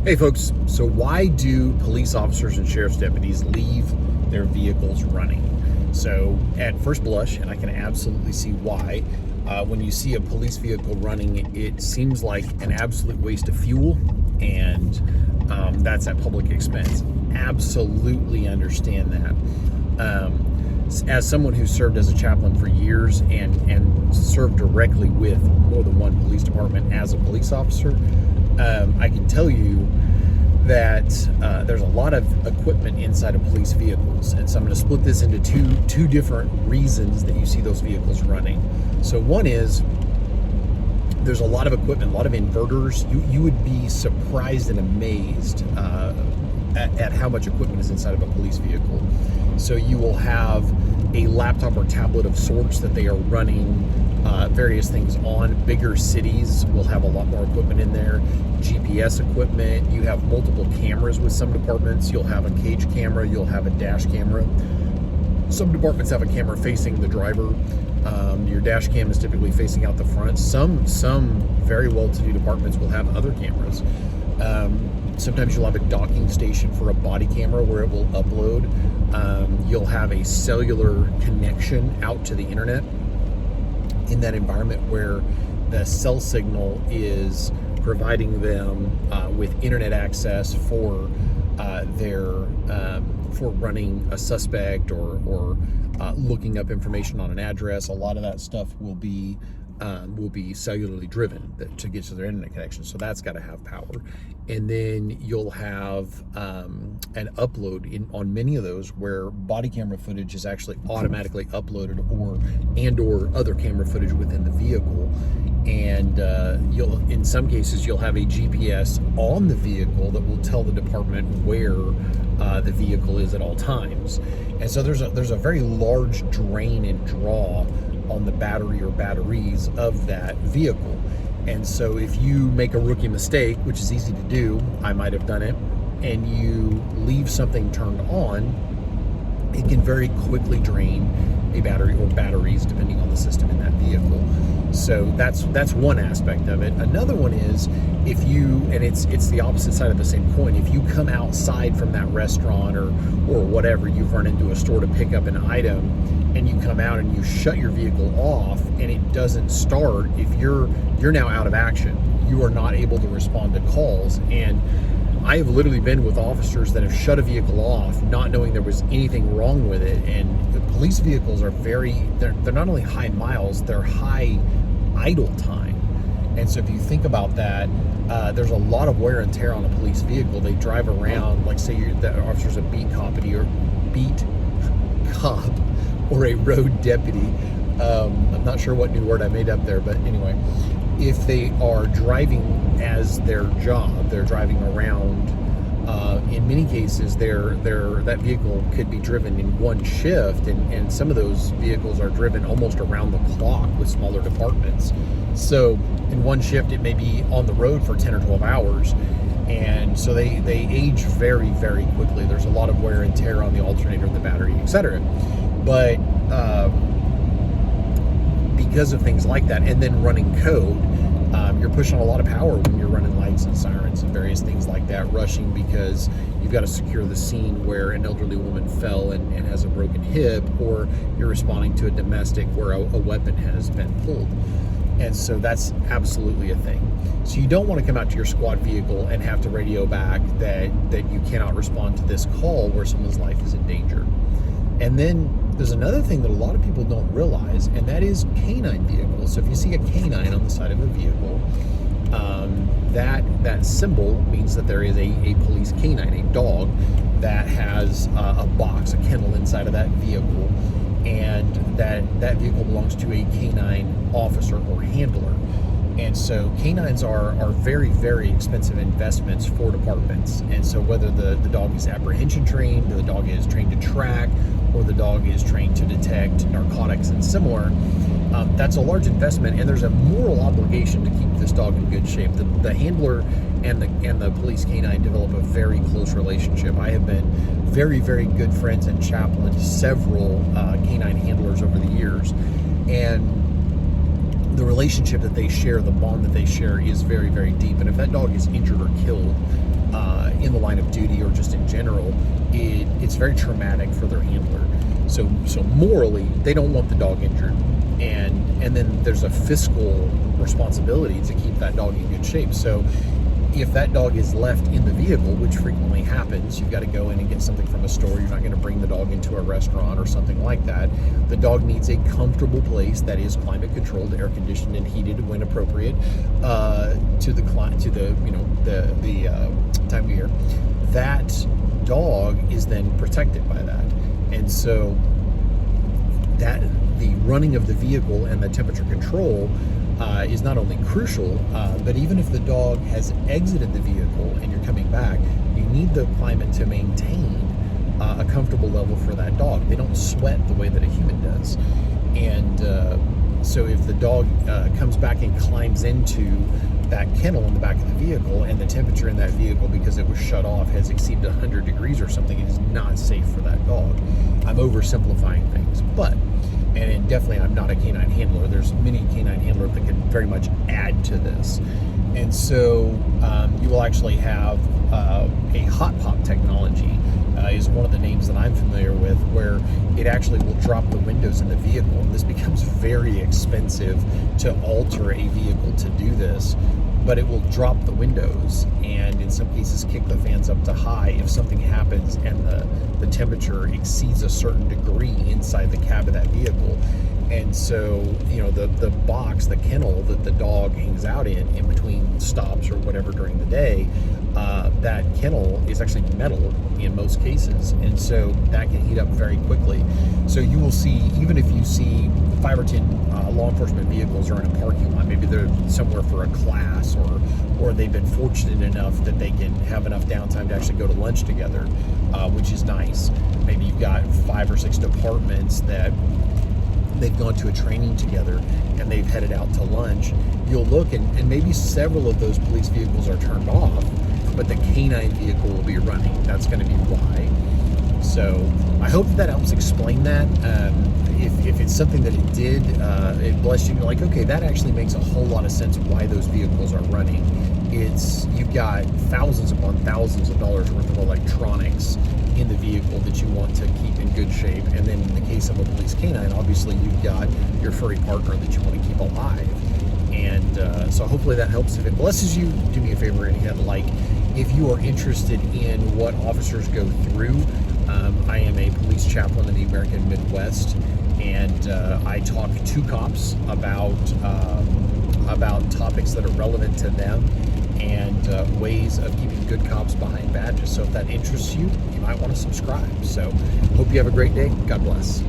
Hey folks, so why do police officers and sheriff's deputies leave their vehicles running? So at first blush, and I can absolutely see why, when you see a police vehicle running, it seems like an absolute waste of fuel, and that's at public expense. Absolutely understand that. As someone who served as a chaplain for years and served directly with more than one police department as a police officer, I can tell you that there's a lot of equipment inside of police vehicles, and so I'm going to split this into two different reasons that you see those vehicles running. So one is there's a lot of equipment, a lot of inverters. You would be surprised and amazed at how much equipment is inside of a police vehicle. So you will have a laptop or tablet of sorts that they are running various things on. Bigger cities will have a lot more equipment in there. GPS equipment. You have multiple cameras with some departments. You'll have a cage camera. You'll have a dash camera. Some departments have a camera facing the driver. Your dash cam is typically facing out the front. Some very well-to-do departments will have other cameras. Sometimes you'll have a docking station for a body camera where it will upload. You'll have a cellular connection out to the internet in that environment where the cell signal is providing them with internet access for for running a suspect or looking up information on an address. A lot of that stuff will be cellularly driven to get to their internet connection. So that's got to have power. And then you'll have an upload on many of those where body camera footage is actually automatically uploaded or other camera footage within the vehicle. And in some cases you'll have a GPS on the vehicle that will tell the department where the vehicle is at all times. And so there's a very large drain and draw on the battery or batteries of that vehicle. And so if you make a rookie mistake, which is easy to do, I might have done it, and you leave something turned on, it can very quickly drain a battery or batteries depending on the system in that vehicle. So that's one aspect of it. Another one is if you, and it's the opposite side of the same coin, if you come outside from that restaurant or whatever, you've run into a store to pick up an item, and you come out and you shut your vehicle off and it doesn't start, if you're now out of action. You are not able to respond to calls. And I have literally been with officers that have shut a vehicle off not knowing there was anything wrong with it. And the police vehicles are they're not only high miles, they're high idle time. And so if you think about that, there's a lot of wear and tear on a police vehicle. They drive around, like say the officer's a beat cop or a road deputy. I'm not sure what new word I made up there, but anyway, if they are driving as their job, they're driving around. In many cases, that vehicle could be driven in one shift, and some of those vehicles are driven almost around the clock with smaller departments. So in one shift, it may be on the road for 10 or 12 hours. And so they age very, very quickly. There's a lot of wear and tear on the alternator, the battery, etc. But because of things like that, and then running code, you're pushing a lot of power when you're running lights and sirens and various things like that, rushing because you've got to secure the scene where an elderly woman fell and has a broken hip, or you're responding to a domestic where a weapon has been pulled. And so that's absolutely a thing. So you don't want to come out to your squad vehicle and have to radio back that you cannot respond to this call where someone's life is in danger. And then there's another thing that a lot of people don't realize, and that is canine vehicles. So if you see a canine on the side of a vehicle, that symbol means that there is a police canine, a dog that has a box, a kennel inside of that vehicle, and that vehicle belongs to a canine officer or handler. And so canines are very, very expensive investments for departments. And so whether the dog is apprehension trained, or the dog is trained to track, or the dog is trained to detect narcotics and similar, that's a large investment, and there's a moral obligation to keep this dog in good shape. The handler and the police canine develop a very close relationship. I have been very, very good friends and chaplained several canine handlers over the years, and the relationship that they share, the bond that they share, is very, very deep. And if that dog is injured or killed in the line of duty or just in general, it's very traumatic for their handler. So morally, they don't want the dog injured, and then there's a fiscal responsibility to keep that dog in good shape. So if that dog is left in the vehicle, which frequently happens, you've got to go in and get something from a store. You're not going to bring the dog into a restaurant or something like that. The dog needs a comfortable place that is climate controlled, air conditioned, and heated when appropriate to the time of year. That dog is then protected by that, and so that the running of the vehicle and the temperature control is not only crucial, but even if the dog has exited the vehicle and you're coming back, you need the climate to maintain a comfortable level for that dog. They don't sweat the way that a human does. And so if the dog comes back and climbs into that kennel in the back of the vehicle, and the temperature in that vehicle, because it was shut off, has exceeded 100 degrees or something, it is not safe for that dog. I'm oversimplifying things, but and definitely I'm not a canine handler. There's many canine handlers that can very much add to this. And so you will actually have a hot pop technology is one of the names that I'm familiar with, where it actually will drop the windows in the vehicle. And this becomes very expensive to alter a vehicle to do this, but it will drop the windows and in some cases kick the fans up to high if something happens and the temperature exceeds a certain degree inside the cab of that vehicle. And so, the box, the kennel that the dog hangs out in between stops or whatever during the day, that kennel is actually metal in most cases. And so that can heat up very quickly. So you will see, even if you see 5 or 10 law enforcement vehicles are in a parking lot, maybe they're somewhere for a class, or they've been fortunate enough that they can have enough downtime to actually go to lunch together, which is nice. Maybe you've got 5 or 6 departments that they've gone to a training together and they've headed out to lunch. You'll look and maybe several of those police vehicles are turned off, but the canine vehicle will be running. That's going to be why. So I hope that helps explain that. If it's something that it did, it blessed you, like, okay, that actually makes a whole lot of sense why those vehicles are running. You've got thousands upon thousands of dollars worth of electronics in the vehicle that you want to keep in good shape. And then in the case of a police canine, obviously you've got your furry partner that you want to keep alive. And so hopefully that helps. If it blesses you, do me a favor and hit like. If you are interested in what officers go through, I am a police chaplain in the American Midwest, and I talk to cops about topics that are relevant to them and ways of keeping good cops behind badges. So if that interests you, you might want to subscribe. So hope you have a great day. God bless.